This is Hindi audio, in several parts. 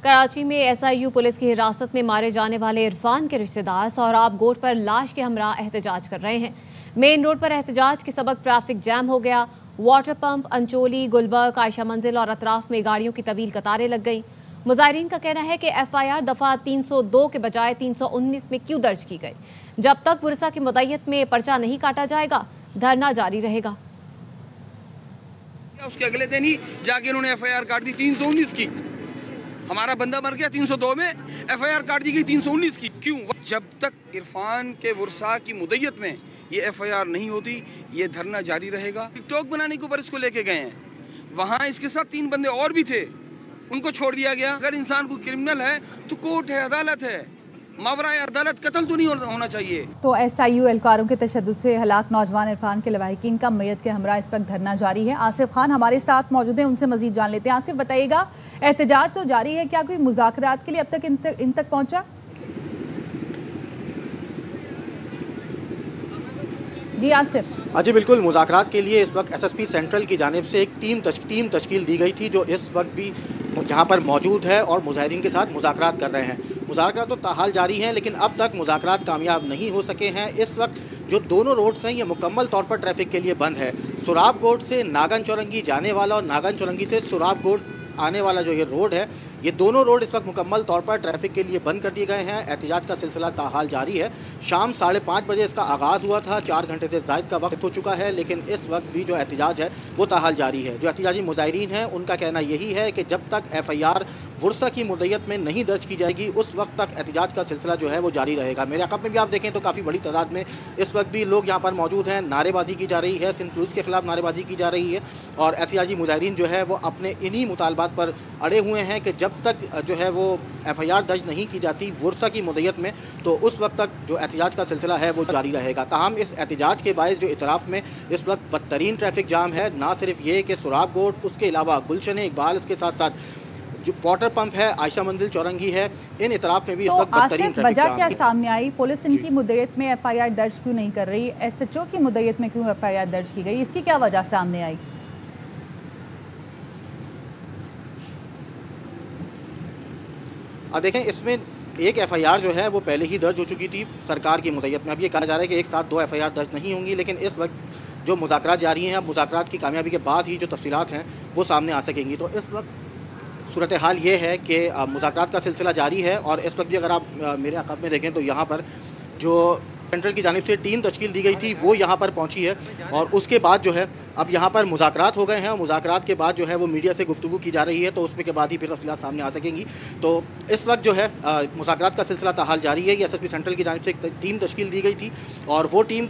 कराची में एसआईयू पुलिस की हिरासत में मारे जाने वाले इरफान के रिश्तेदार सोहराब गोट पर लाश के हमरा एहतजाज कर रहे हैं। मेन रोड पर एहतजाज के सबक ट्रैफिक जैम हो गया। वाटर पंप, अंचोली, गुलबर्ग, आयशा मंजिल और अतराफ में गाड़ियों की तवील कतारें लग गई। मुजाहिरीन का कहना है कि एफआईआर दफा 302 के बजाय 319 में क्यों दर्ज की गई। जब तक वर्षा की मुद्दत में पर्चा नहीं काटा जाएगा, धरना जारी रहेगा। उसके अगले दिन ही जाके उन्होंने एफआईआर काट दी 319 की। हमारा बंदा मर गया 302 में, एफआईआर काट दी गई 319 की। क्यों? जब तक इरफान के वर्षा की मुद्दत में ये एफआईआर नहीं होती, ये धरना जारी रहेगा। टिकटॉक बनाने के ऊपर इसको लेके गए हैं, वहाँ इसके साथ 3 बंदे और भी थे, उनको छोड़ दिया गया। अगर इंसान कोई क्रिमिनल है तो कोर्ट है, अदालत है, मावरा अदालत, कत्ल तो नहीं होना चाहिए। तो एसआईयू एहलकारों के तशद्दुद से हलाक नौजवान इरफान के लवाहिकीन का मैयत के हमरा इस वक्त धरना जारी है। आसिफ खान हमारे साथ मौजूद हैं, उनसे मजीद जान लेते हैं। आसिफ, बताइएगा, एहतजाज तो जारी है, क्या कोई मुज़ाकरात के लिए अब तक इन तक पहुंचा? जी आसिफ। जी बिल्कुल, मुज़ाकरात के लिए इस वक्त एसएसपी सेंट्रल की जानिब से एक टीम तश्कील दी गई थी, जो इस वक्त भी यहाँ पर मौजूद है और मुजाहिरीन के साथ मुज़ाकरात कर रहे हैं। मुज़ाकरात तो ताहाल जारी हैं, लेकिन अब तक मुज़ाकरात कामयाब नहीं हो सके हैं। इस वक्त जो दोनों रोड्स हैं, ये मुकम्मल तौर पर ट्रैफिक के लिए बंद है। सोहराब गोट से नागन चौरंगी जाने वाला और नागन चौरंगी से सोहराब गोट आने वाला जो ये रोड है, ये दोनों रोड इस वक्त मुकम्मल तौर पर ट्रैफिक के लिए बंद कर दिए गए हैं। एहतजाज का सिलसिला ताहाल जारी है। शाम 5:30 बजे इसका आगाज़ हुआ था, 4 घंटे से ज़ायद का वक्त हो चुका है, लेकिन इस वक्त भी जो एहतजाज है वो ताहाल जारी है। जो एहतजाजी मुजाहिरीन हैं, उनका कहना यही है कि जब तक एफआईआर वर्षा की मुद्दत में नहीं दर्ज की जाएगी, उस वक्त तक एहतजाज का सिलसिला जो है वो जारी रहेगा। मेरे अक़ब में भी आप देखें तो काफ़ी बड़ी तादाद में इस वक्त भी लोग यहाँ पर मौजूद हैं। नारेबाजी की जा रही है, सिंध पुलिस के खिलाफ नारेबाजी की जा रही है और एहतजाजी मुजाहिरीन जो है वो अपने इन्हीं मुतालबात पर अड़े हुए हैं कि जब तक जो है वो एफआईआर दर्ज नहीं की जाती वर्षा की मुद्दत में, तो उस वक्त तक जो एहतजाज का सिलसिला है वो जारी रहेगा। ताहम इस एहतजाज के बायस जो इतराफ़ में इस वक्त बदतरीन ट्रैफिक जाम है, ना सिर्फ ये कि सोहराब गोट, उसके अलावा गुलशन इकबाल, इसके साथ साथ जो वाटर पंप है, आयशा मंजिल, चौरंगी है, इन इतराफ़ में भी इस वक्त बदतरीन ट्रैफिक जाम है। वजह क्या सामने आई? पुलिस इनकी मुद्दत में एफआईआर दर्ज क्यों नहीं कर रही? एसएचओ की मुद्दत में क्यों एफआईआर दर्ज की गई? इसकी क्या वजह सामने आई? देखें, इसमें एक एफआईआर जो है वो पहले ही दर्ज हो चुकी थी सरकार की मुद्दत में। अब ये कहा जा रहा है कि एक साथ 2 एफआईआर दर्ज नहीं होंगी, लेकिन इस वक्त जो मुज़ाकरात जारी हैं, अब मुज़ाकरात की कामयाबी के बाद ही जो तफसीलात हैं वो सामने आ सकेंगी। तो इस वक्त सूरत हाल ये है कि मुज़ाकरात का सिलसिला जारी है और इस वक्त भी अगर आप मेरे अक़ब में देखें तो यहाँ पर जो सेंट्रल की जानिब से टीम तश्कील दी गई थी वो यहाँ पर पहुँची है और उसके बाद जो है अब यहाँ पर मुज़ाकरात हो गए हैं और मुज़ाकरात के बाद जो है वो मीडिया से गुफ्तगू की जा रही है, तो उसमें के बाद ही फिर तफसीलात सामने आ सकेंगी। तो इस वक्त जो है मुज़ाकरात का सिलसिला ताहाल जारी है। ये एसएसपी सेंट्रल की जानिब से एक टीम तश्कील दी गई थी और वो टीम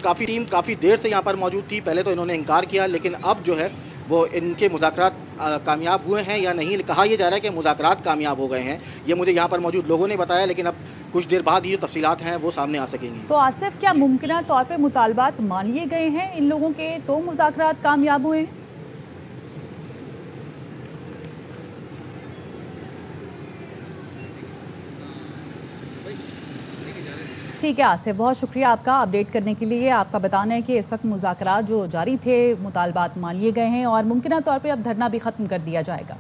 काफ़ी देर से यहाँ पर मौजूद थी। पहले तो इन्होंने इनकार किया, लेकिन अब जो है वो इनके मुज़ाकरात कामयाब हुए हैं या नहीं। कहा यह जा रहा है कि मुज़ाकरात कामयाब हो गए हैं, ये मुझे यहाँ पर मौजूद लोगों ने बताया, लेकिन अब कुछ देर बाद ही जो तफसीलात हैं वो सामने आ सकेंगी। तो आसिफ, क्या मुमकिन तौर पर मुतालबात मान लिए गए हैं इन लोगों के, तो मुज़ाकरात कामयाब हुए हैं? ठीक है आसिफ, बहुत शुक्रिया आपका अपडेट करने के लिए। आपका बताना है कि इस वक्त मुज़ाकरात जो जारी थे, मुतालबात मान लिए गए हैं और मुमकिन तौर पे अब धरना भी ख़त्म कर दिया जाएगा।